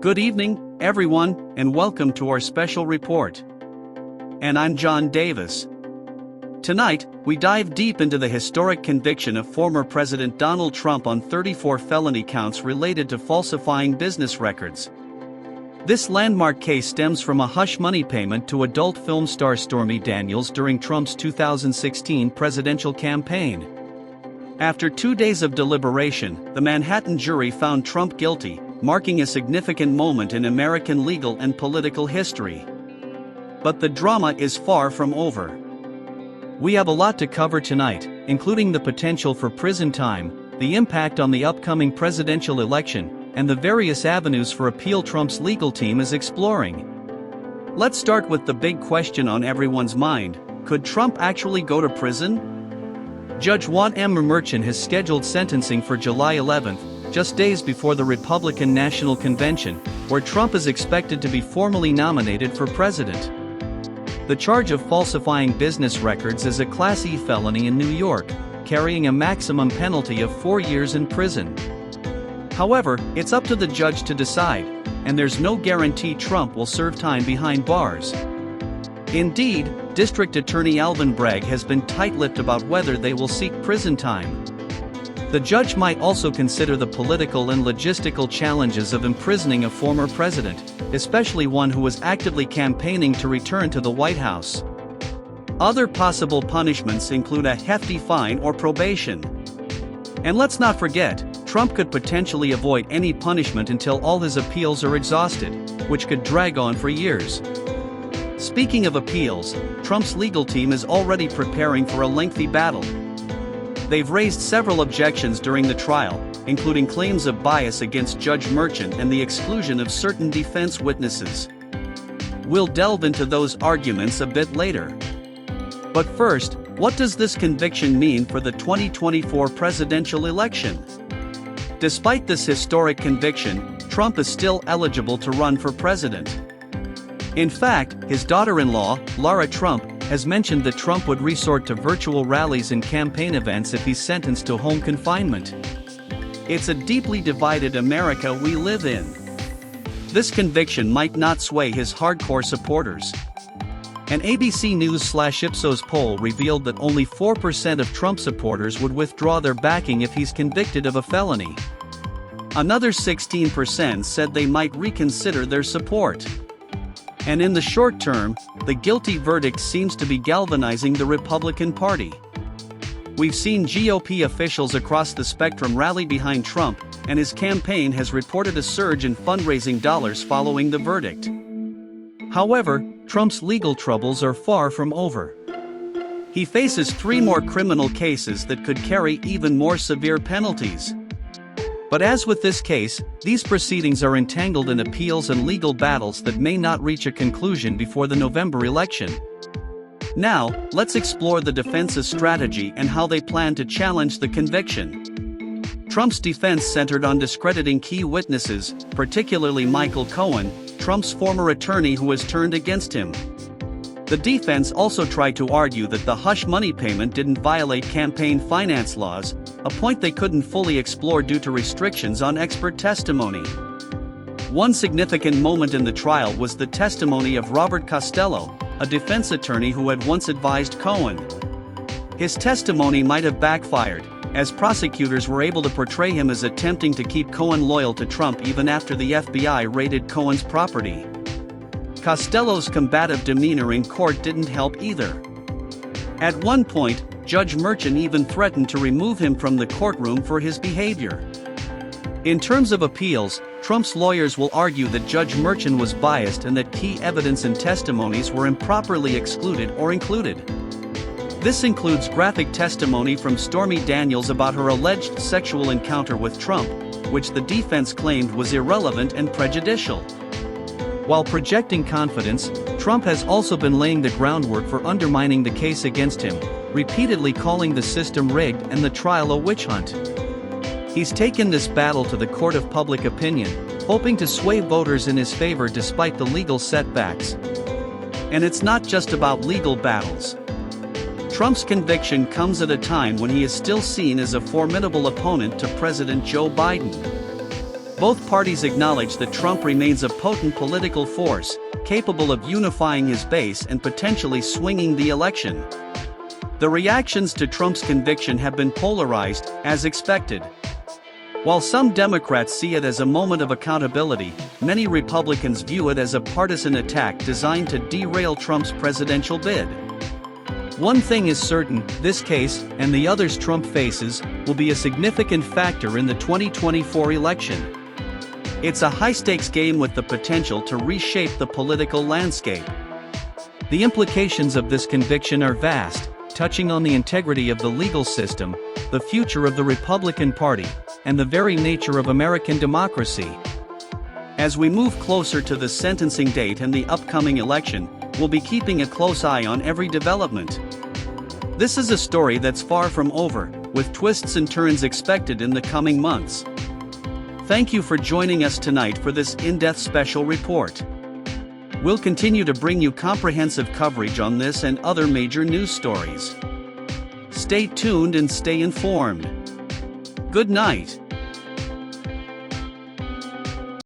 Good evening, everyone, and welcome to our special report. And I'm John Davis. Tonight, we dive deep into the historic conviction of former President Donald Trump on 34 felony counts related to falsifying business records. This landmark case stems from a hush money payment to adult film star Stormy Daniels during Trump's 2016 presidential campaign. After 2 days of deliberation, the Manhattan jury found Trump guilty, marking a significant moment in American legal and political history. But the drama is far from over. We have a lot to cover tonight, including the potential for prison time, the impact on the upcoming presidential election, and the various avenues for appeal Trump's legal team is exploring. Let's start with the big question on everyone's mind: could Trump actually go to prison? Judge Juan M. Merchan has scheduled sentencing for July 11th, just days before the Republican National Convention, where Trump is expected to be formally nominated for president. The charge of falsifying business records is a Class E felony in New York, carrying a maximum penalty of 4 years in prison. However, it's up to the judge to decide, and there's no guarantee Trump will serve time behind bars. Indeed, District Attorney Alvin Bragg has been tight-lipped about whether they will seek prison time. The judge might also consider the political and logistical challenges of imprisoning a former president, especially one who was actively campaigning to return to the White House. Other possible punishments include a hefty fine or probation. And let's not forget, Trump could potentially avoid any punishment until all his appeals are exhausted, which could drag on for years. Speaking of appeals, Trump's legal team is already preparing for a lengthy battle. They've raised several objections during the trial, including claims of bias against Judge Merchan and the exclusion of certain defense witnesses. We'll delve into those arguments a bit later. But first, what does this conviction mean for the 2024 presidential election? Despite this historic conviction, Trump is still eligible to run for president. In fact, his daughter-in-law, Lara Trump, has mentioned that Trump would resort to virtual rallies and campaign events if he's sentenced to home confinement. It's a deeply divided America we live in. This conviction might not sway his hardcore supporters. An ABC News/Ipsos poll revealed that only 4% of Trump supporters would withdraw their backing if he's convicted of a felony. Another 16% said they might reconsider their support. And in the short term, the guilty verdict seems to be galvanizing the Republican Party. We've seen GOP officials across the spectrum rally behind Trump, and his campaign has reported a surge in fundraising dollars following the verdict. However, Trump's legal troubles are far from over. He faces 3 more criminal cases that could carry even more severe penalties. But as with this case, these proceedings are entangled in appeals and legal battles that may not reach a conclusion before the November election. Now, let's explore the defense's strategy and how they plan to challenge the conviction. Trump's defense centered on discrediting key witnesses, particularly Michael Cohen, Trump's former attorney who has turned against him. The defense also tried to argue that the hush money payment didn't violate campaign finance laws, a point they couldn't fully explore due to restrictions on expert testimony. One significant moment in the trial was the testimony of Robert Costello, a defense attorney who had once advised Cohen. His testimony might have backfired, as prosecutors were able to portray him as attempting to keep Cohen loyal to Trump even after the FBI raided Cohen's property. Costello's combative demeanor in court didn't help either. At one point, Judge Merchan even threatened to remove him from the courtroom for his behavior. In terms of appeals, Trump's lawyers will argue that Judge Merchan was biased and that key evidence and testimonies were improperly excluded or included. This includes graphic testimony from Stormy Daniels about her alleged sexual encounter with Trump, which the defense claimed was irrelevant and prejudicial. While projecting confidence, Trump has also been laying the groundwork for undermining the case against him, repeatedly calling the system rigged and the trial a witch hunt. He's taken this battle to the court of public opinion, hoping to sway voters in his favor despite the legal setbacks. And it's not just about legal battles. Trump's conviction comes at a time when he is still seen as a formidable opponent to President Joe Biden. Both parties acknowledge that Trump remains a potent political force, capable of unifying his base and potentially swinging the election. The reactions to Trump's conviction have been polarized, as expected. While some Democrats see it as a moment of accountability, many Republicans view it as a partisan attack designed to derail Trump's presidential bid. One thing is certain, this case, and the others Trump faces, will be a significant factor in the 2024 election. It's a high-stakes game with the potential to reshape the political landscape. The implications of this conviction are vast, touching on the integrity of the legal system, the future of the Republican Party, and the very nature of American democracy. As we move closer to the sentencing date and the upcoming election, we'll be keeping a close eye on every development. This is a story that's far from over, with twists and turns expected in the coming months. Thank you for joining us tonight for this in-depth special report. We'll continue to bring you comprehensive coverage on this and other major news stories. Stay tuned and stay informed. Good night.